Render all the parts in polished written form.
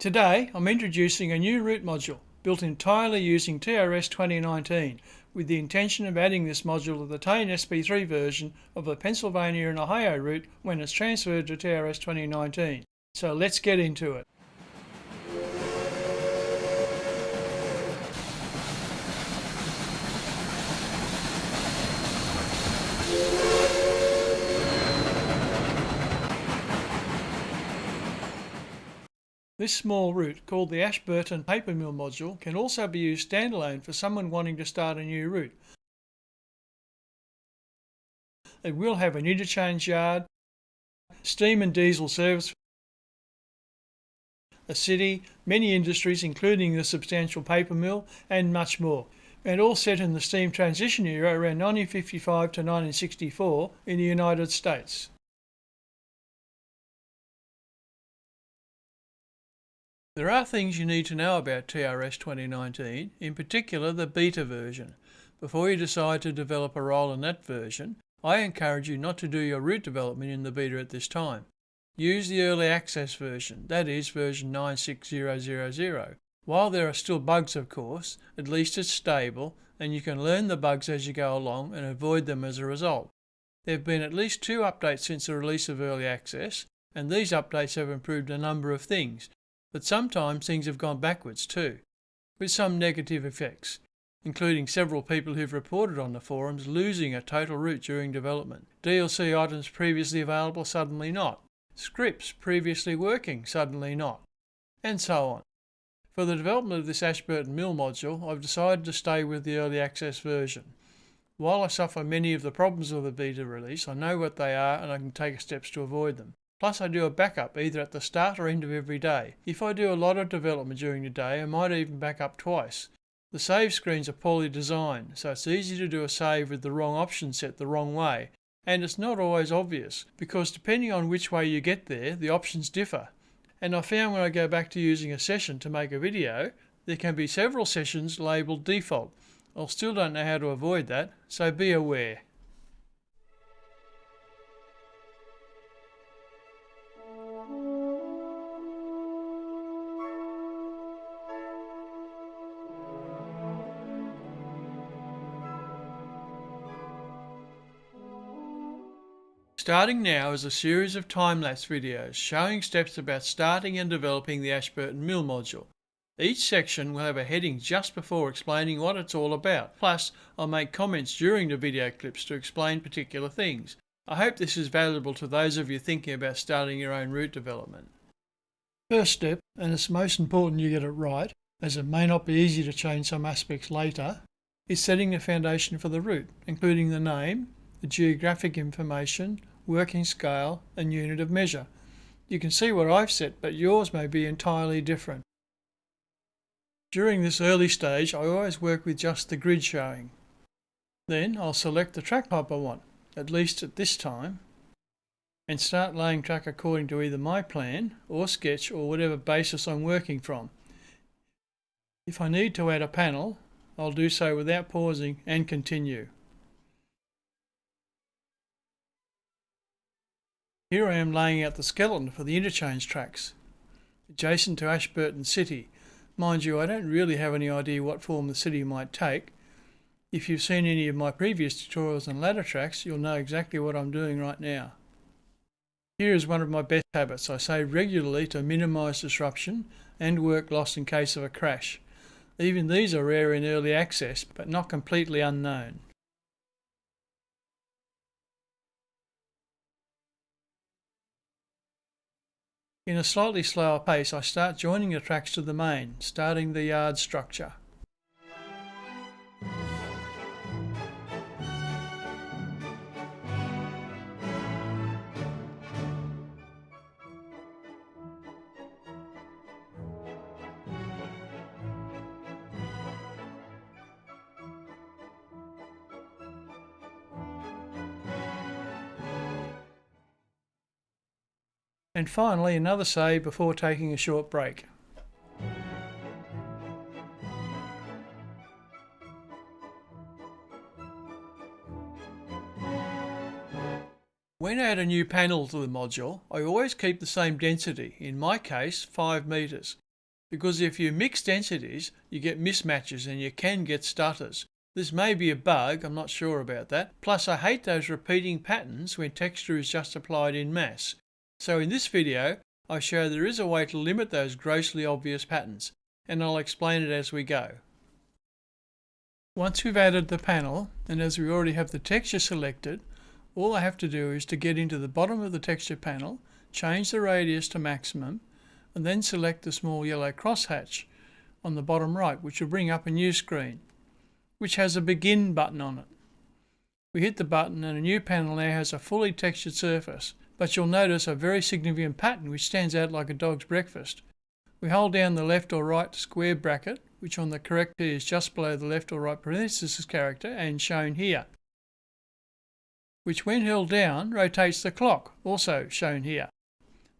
Today I'm introducing a new route module built entirely using TRS2019 with the intention of adding this module to the TANE SP3 version of the Pennsylvania and Ohio route when it's transferred to TRS2019. So let's get into it. This small route, called the Ashburton Paper Mill Module, can also be used standalone for someone wanting to start a new route. It will have an interchange yard, steam and diesel service, a city, many industries including the substantial paper mill, and much more. And all set in the steam transition era around 1955 to 1964 in the United States. There are things you need to know about TRS 2019, in particular the beta version. Before you decide to develop a role in that version, I encourage you not to do your route development in the beta at this time. Use the early access version, that is version 96000. While there are still bugs of course, at least it's stable and you can learn the bugs as you go along and avoid them as a result. There have been at least 2 updates since the release of early access, and these updates have improved a number of things. But sometimes things have gone backwards too, with some negative effects, including several people who've reported on the forums losing a total route during development. DLC items previously available suddenly not. Scripts previously working suddenly not. And so on. For the development of this Ashburton Mill module, I've decided to stay with the early access version. While I suffer many of the problems of the beta release, I know what they are and I can take steps to avoid them. Plus I do a backup either at the start or end of every day. If I do a lot of development during the day, I might even back up twice. The save screens are poorly designed, so it's easy to do a save with the wrong option set the wrong way, and it's not always obvious, because depending on which way you get there, the options differ. And I found when I go back to using a session to make a video, there can be several sessions labelled default. I still don't know how to avoid that, so be aware. Starting now is a series of time-lapse videos showing steps about starting and developing the Ashburton Mill module. Each section will have a heading just before explaining what it's all about. Plus, I'll make comments during the video clips to explain particular things. I hope this is valuable to those of you thinking about starting your own route development. First step, and it's most important you get it right, as it may not be easy to change some aspects later, is setting the foundation for the route, including the name, the geographic information, working scale and unit of measure. You can see what I've set, but yours may be entirely different. During this early stage I always work with just the grid showing. Then I'll select the track type I want, at least at this time, and start laying track according to either my plan or sketch or whatever basis I'm working from. If I need to add a panel, I'll do so without pausing and continue. Here I am laying out the skeleton for the interchange tracks, adjacent to Ashburton City. Mind you, I don't really have any idea what form the city might take. If you've seen any of my previous tutorials on ladder tracks, you'll know exactly what I'm doing right now. Here is one of my best habits. I save regularly to minimise disruption and work lost in case of a crash. Even these are rare in early access, but not completely unknown. In a slightly slower pace, I start joining the tracks to the main, starting the yard structure. And finally, another save before taking a short break. When I add a new panel to the module, I always keep the same density, in my case 5 meters. because if you mix densities, you get mismatches and you can get stutters. This may be a bug, I'm not sure about that. Plus I hate those repeating patterns when texture is just applied in mass. So in this video, I show there is a way to limit those grossly obvious patterns, and I'll explain it as we go. Once we've added the panel, and as we already have the texture selected, all I have to do is to get into the bottom of the texture panel, change the radius to maximum, and then select the small yellow crosshatch on the bottom right, which will bring up a new screen, which has a begin button on it. We hit the button and a new panel now has a fully textured surface, but you'll notice a very significant pattern which stands out like a dog's breakfast. We hold down the left or right square bracket, which on the correct key is just below the left or right parenthesis character and shown here, which when held down rotates the clock, also shown here.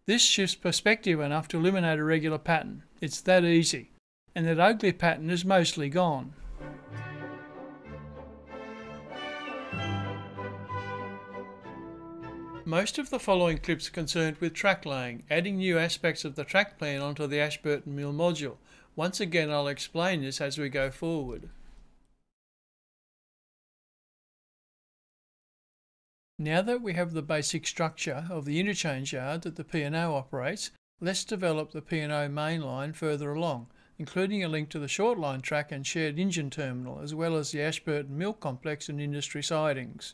This shifts perspective enough to eliminate a regular pattern. It's that easy. And that ugly pattern is mostly gone. Most of the following clips are concerned with track laying, adding new aspects of the track plan onto the Ashburton Mill Module. Once again, I'll explain this as we go forward. Now that we have the basic structure of the interchange yard that the P&O operates, let's develop the P&O mainline further along, including a link to the shortline track and shared engine terminal, as well as the Ashburton Mill complex and industry sidings.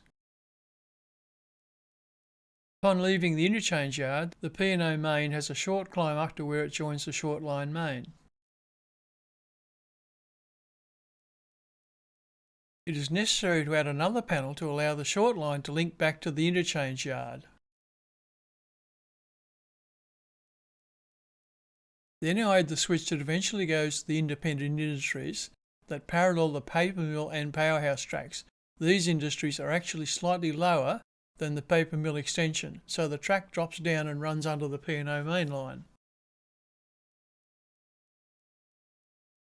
Upon leaving the interchange yard, the P&O main has a short climb up to where it joins the shortline main. It is necessary to add another panel to allow the short line to link back to the interchange yard. Then I add the switch that eventually goes to the independent industries that parallel the paper mill and powerhouse tracks. These industries are actually slightly lower than the paper mill extension, so the track drops down and runs under the P&O main line.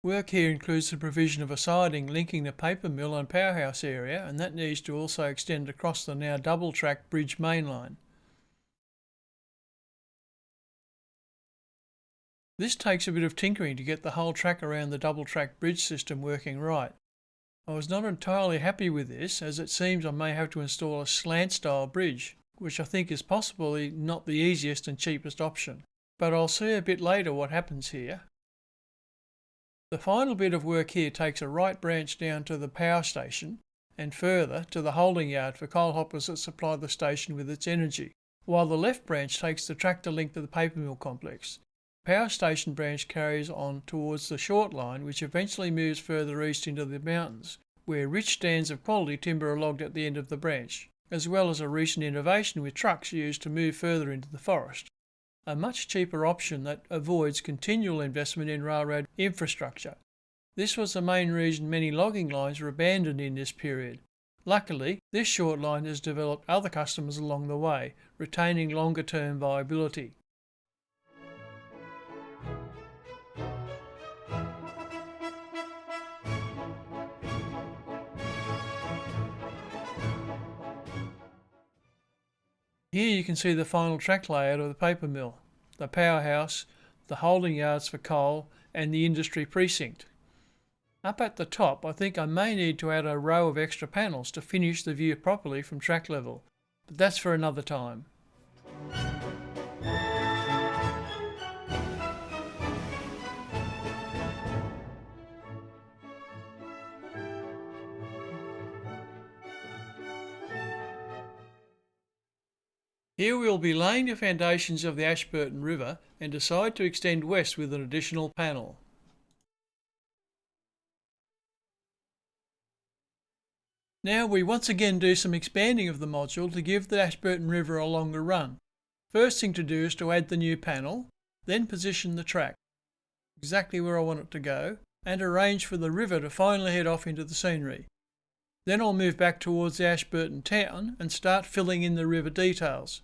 Work here includes the provision of a siding linking the paper mill and powerhouse area, and that needs to also extend across the now double track bridge mainline. This takes a bit of tinkering to get the whole track around the double track bridge system working right. I was not entirely happy with this, as it seems I may have to install a slant style bridge, which I think is possibly not the easiest and cheapest option. But I'll see a bit later what happens here. The final bit of work here takes a right branch down to the power station and further to the holding yard for coal hoppers that supply the station with its energy, while the left branch takes the tractor link to the paper mill complex. The power station branch carries on towards the short line, which eventually moves further east into the mountains, where rich stands of quality timber are logged at the end of the branch, as well as a recent innovation with trucks used to move further into the forest. A much cheaper option that avoids continual investment in railroad infrastructure. This was the main reason many logging lines were abandoned in this period. Luckily, this short line has developed other customers along the way, retaining longer term viability. Here you can see the final track layout of the paper mill, the powerhouse, the holding yards for coal, and the industry precinct. Up at the top, I think I may need to add a row of extra panels to finish the view properly from track level, but that's for another time. Here we will be laying the foundations of the Ashburton River and decide to extend west with an additional panel. Now we once again do some expanding of the module to give the Ashburton River a longer run. First thing to do is to add the new panel, then position the track exactly where I want it to go, and arrange for the river to finally head off into the scenery. Then I'll move back towards the Ashburton town and start filling in the river details.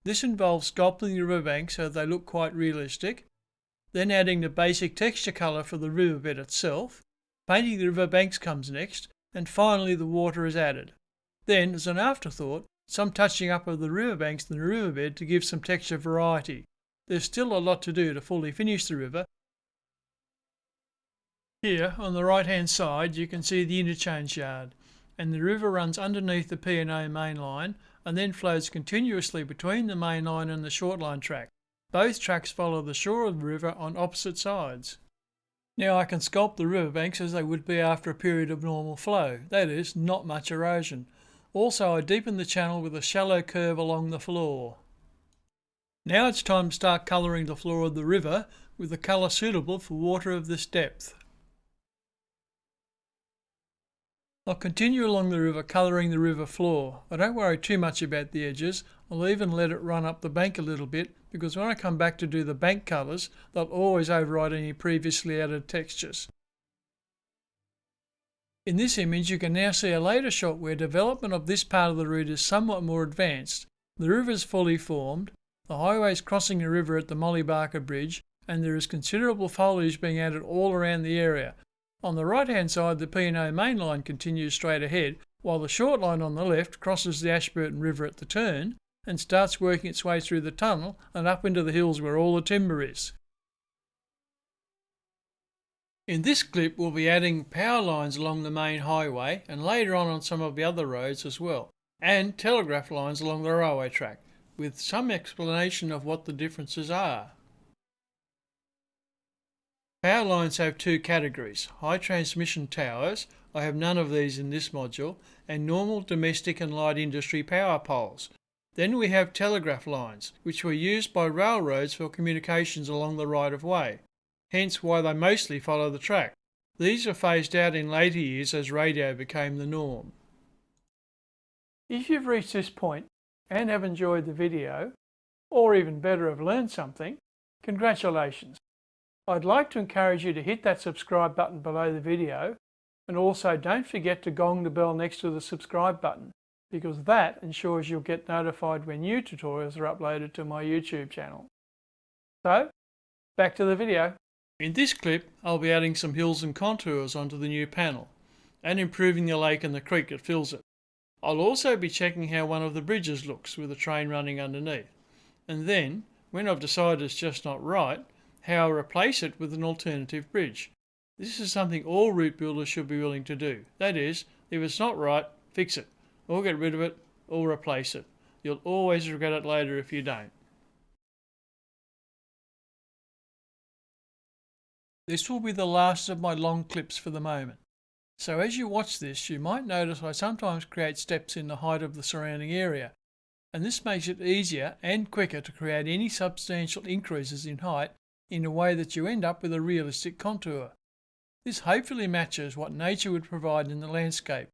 This involves sculpting the riverbank so they look quite realistic, then adding the basic texture colour for the riverbed itself. Painting the riverbanks comes next, and finally the water is added. Then, as an afterthought, some touching up of the riverbanks and the riverbed to give some texture variety. There's still a lot to do to fully finish the river, Here on the right hand side you can see the interchange yard, and the river runs underneath the P&O mainline and then flows continuously between the mainline and the shortline track. Both tracks follow the shore of the river on opposite sides. Now I can sculpt the riverbanks as they would be after a period of normal flow, that is, not much erosion. Also I deepen the channel with a shallow curve along the floor. Now it's time to start colouring the floor of the river with a colour suitable for water of this depth. I'll continue along the river colouring the river floor. I don't worry too much about the edges. I'll even let it run up the bank a little bit, because when I come back to do the bank colours, they'll always override any previously added textures. In this image you can now see a later shot where development of this part of the route is somewhat more advanced. The river is fully formed, the highway is crossing the river at the Molly Barker Bridge, and there is considerable foliage being added all around the area. On the right hand side the P&O mainline continues straight ahead, while the short line on the left crosses the Ashburton River at the turn and starts working its way through the tunnel and up into the hills where all the timber is. In this clip we'll be adding power lines along the main highway and later on some of the other roads as well, and telegraph lines along the railway track, with some explanation of what the differences are. Power lines have two categories: high transmission towers, I have none of these in this module, and normal domestic and light industry power poles. Then we have telegraph lines, which were used by railroads for communications along the right of way, hence why they mostly follow the track. These were phased out in later years as radio became the norm. If you've reached this point and have enjoyed the video, or even better have learned something, congratulations. I'd like to encourage you to hit that subscribe button below the video, and also don't forget to gong the bell next to the subscribe button, because that ensures you'll get notified when new tutorials are uploaded to my YouTube channel. So, back to the video. In this clip I'll be adding some hills and contours onto the new panel, and improving the lake and the creek that fills it. I'll also be checking how one of the bridges looks with a train running underneath, and then, when I've decided it's just not right, how I replace it with an alternative bridge. This is something all route builders should be willing to do. That is, if it's not right, fix it, or get rid of it, or replace it. You'll always regret it later if you don't. This will be the last of my long clips for the moment. So as you watch this, you might notice I sometimes create steps in the height of the surrounding area, and this makes it easier and quicker to create any substantial increases in height in a way that you end up with a realistic contour. This hopefully matches what nature would provide in the landscape.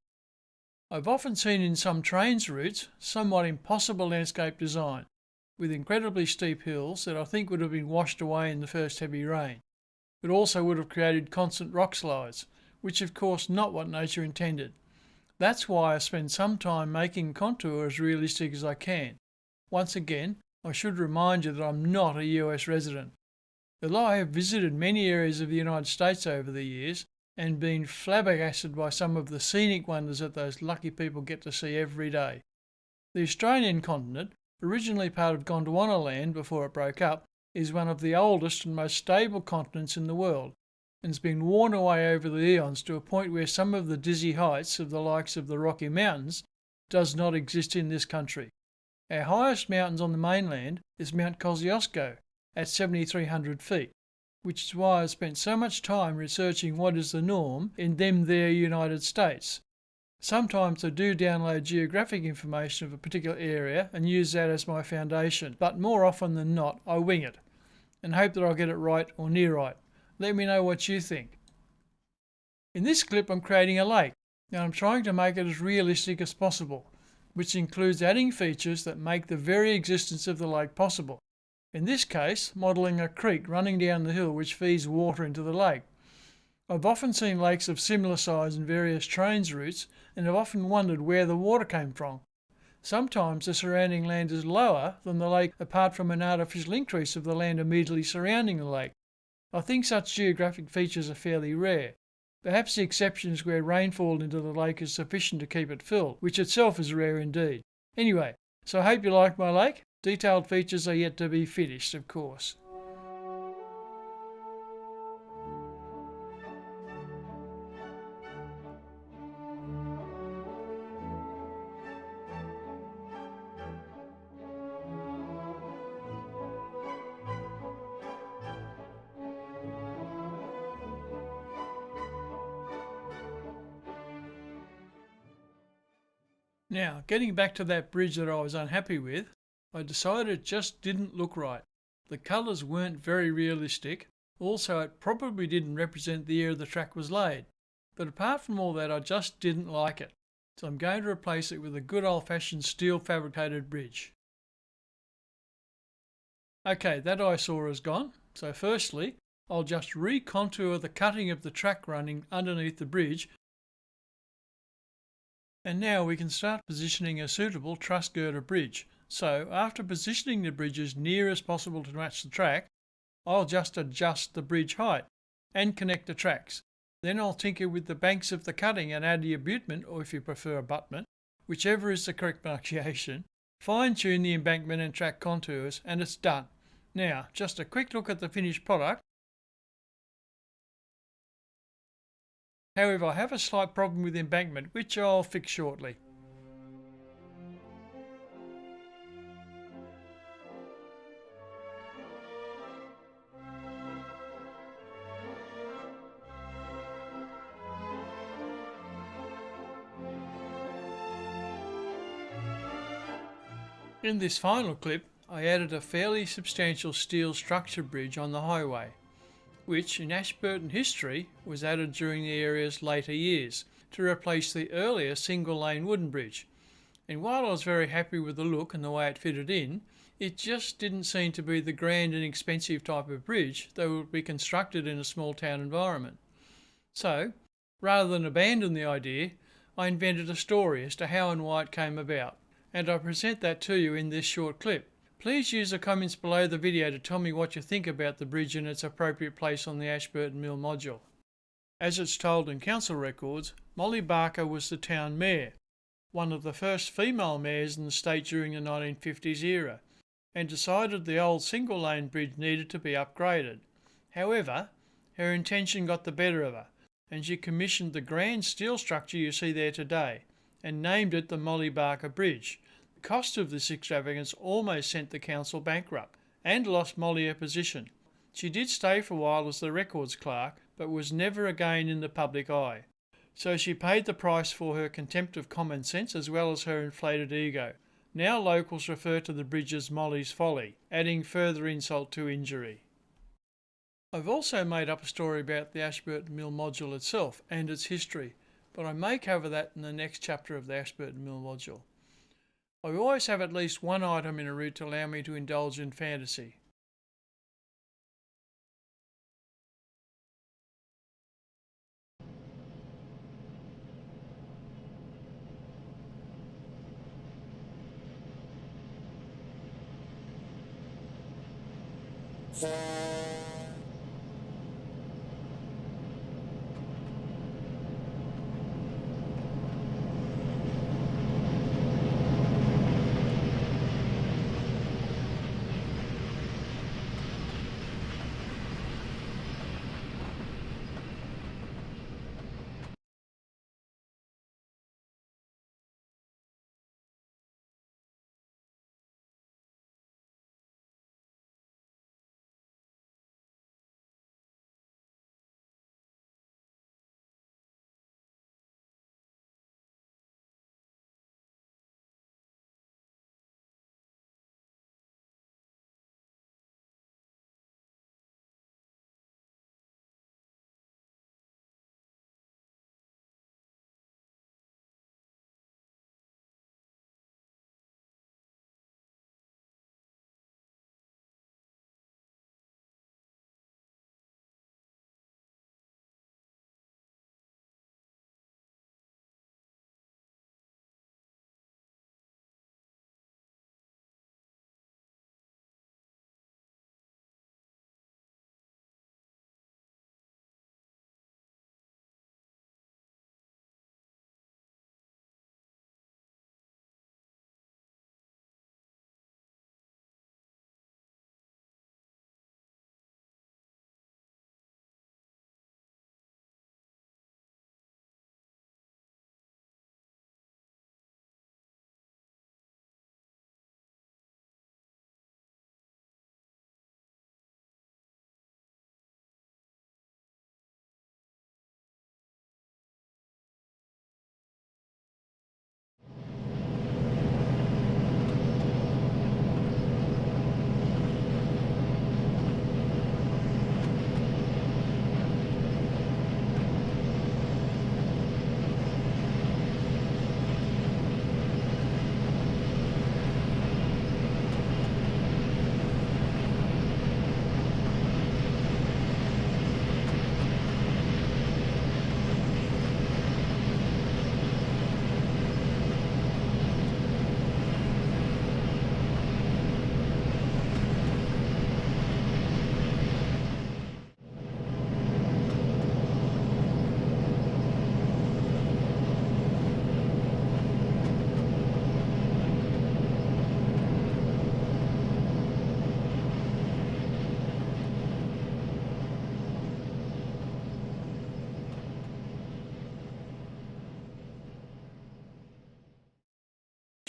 I've often seen in some Trainz routes somewhat impossible landscape design, with incredibly steep hills that I think would have been washed away in the first heavy rain, but also would have created constant rock slides, which of course not what nature intended. That's why I spend some time making contour as realistic as I can. Once again, I should remind you that I'm not a US resident. Although I have visited many areas of the United States over the years and been flabbergasted by some of the scenic wonders that those lucky people get to see every day. The Australian continent, originally part of Gondwana land before it broke up, is one of the oldest and most stable continents in the world, and has been worn away over the eons to a point where some of the dizzy heights of the likes of the Rocky Mountains does not exist in this country. Our highest mountains on the mainland is Mount Kosciuszko, at 7,300 feet, which is why I've spent so much time researching what is the norm in them there United States. Sometimes I do download geographic information of a particular area and use that as my foundation, but more often than not I wing it, and hope that I'll get it right or near right. Let me know what you think. In this clip I'm creating a lake, and I'm trying to make it as realistic as possible, which includes adding features that make the very existence of the lake possible. In this case, modelling a creek running down the hill which feeds water into the lake. I've often seen lakes of similar size in various Trainz routes and have often wondered where the water came from. Sometimes the surrounding land is lower than the lake apart from an artificial increase of the land immediately surrounding the lake. I think such geographic features are fairly rare. Perhaps the exception is where rainfall into the lake is sufficient to keep it filled, which itself is rare indeed. Anyway, so I hope you like my lake. Detailed features are yet to be finished, of course. Now, getting back to that bridge that I was unhappy with, I decided it just didn't look right. The colours weren't very realistic, also it probably didn't represent the year the track was laid. But apart from all that, I just didn't like it. So I'm going to replace it with a good old-fashioned steel fabricated bridge. Okay, that eyesore is gone. So firstly, I'll just recontour the cutting of the track running underneath the bridge. And now we can start positioning a suitable truss girder bridge. So after positioning the bridge as near as possible to match the track, I'll just adjust the bridge height and connect the tracks. Then I'll tinker with the banks of the cutting and add the abutment, or if you prefer abutment, whichever is the correct pronunciation, fine tune the embankment and track contours, and it's done. Now, just a quick look at the finished product. However, I have a slight problem with embankment, which I'll fix shortly. In this final clip, I added a fairly substantial steel structure bridge on the highway, which in Ashburton history was added during the area's later years to replace the earlier single lane wooden bridge. And while I was very happy with the look and the way it fitted in, it just didn't seem to be the grand and expensive type of bridge that would be constructed in a small town environment. So, rather than abandon the idea, I invented a story as to how and why it came about, and I present that to you in this short clip. Please use the comments below the video to tell me what you think about the bridge and its appropriate place on the Ashburton Mill Module. As it's told in council records, Molly Barker was the town mayor, one of the first female mayors in the state during the 1950s era, and decided the old single lane bridge needed to be upgraded. However, her intention got the better of her, and she commissioned the grand steel structure you see there today, and named it the Molly Barker Bridge. The cost of this extravagance almost sent the council bankrupt, and lost Molly her position. She did stay for a while as the records clerk, but was never again in the public eye. So she paid the price for her contempt of common sense as well as her inflated ego. Now locals refer to the bridge as Molly's Folly, adding further insult to injury. I've also made up a story about the Ashburton Mill Module itself and its history, but I may cover that in the next chapter of the Ashburton Mill Module. I always have at least one item in a route to allow me to indulge in fantasy.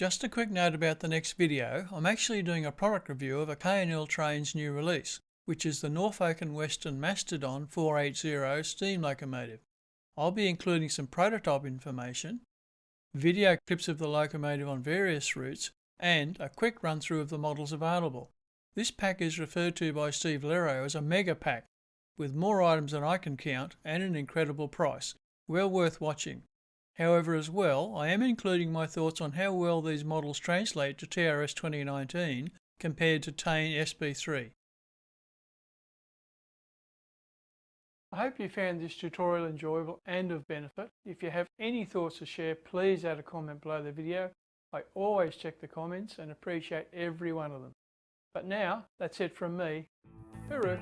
Just a quick note about the next video. I'm actually doing a product review of a K&L Trainz new release, which is the Norfolk and Western Mastedon 480 steam locomotive. I'll be including some prototype information, video clips of the locomotive on various routes, and a quick run through of the models available. This pack is referred to by Steve Lero as a mega pack, with more items than I can count and an incredible price. Well worth watching. However, as well, I am including my thoughts on how well these models translate to TRS 2019 compared to TANE SP3. I hope you found this tutorial enjoyable and of benefit. If you have any thoughts to share, please add a comment below the video. I always check the comments and appreciate every one of them. But now, that's it from me. Hooroo!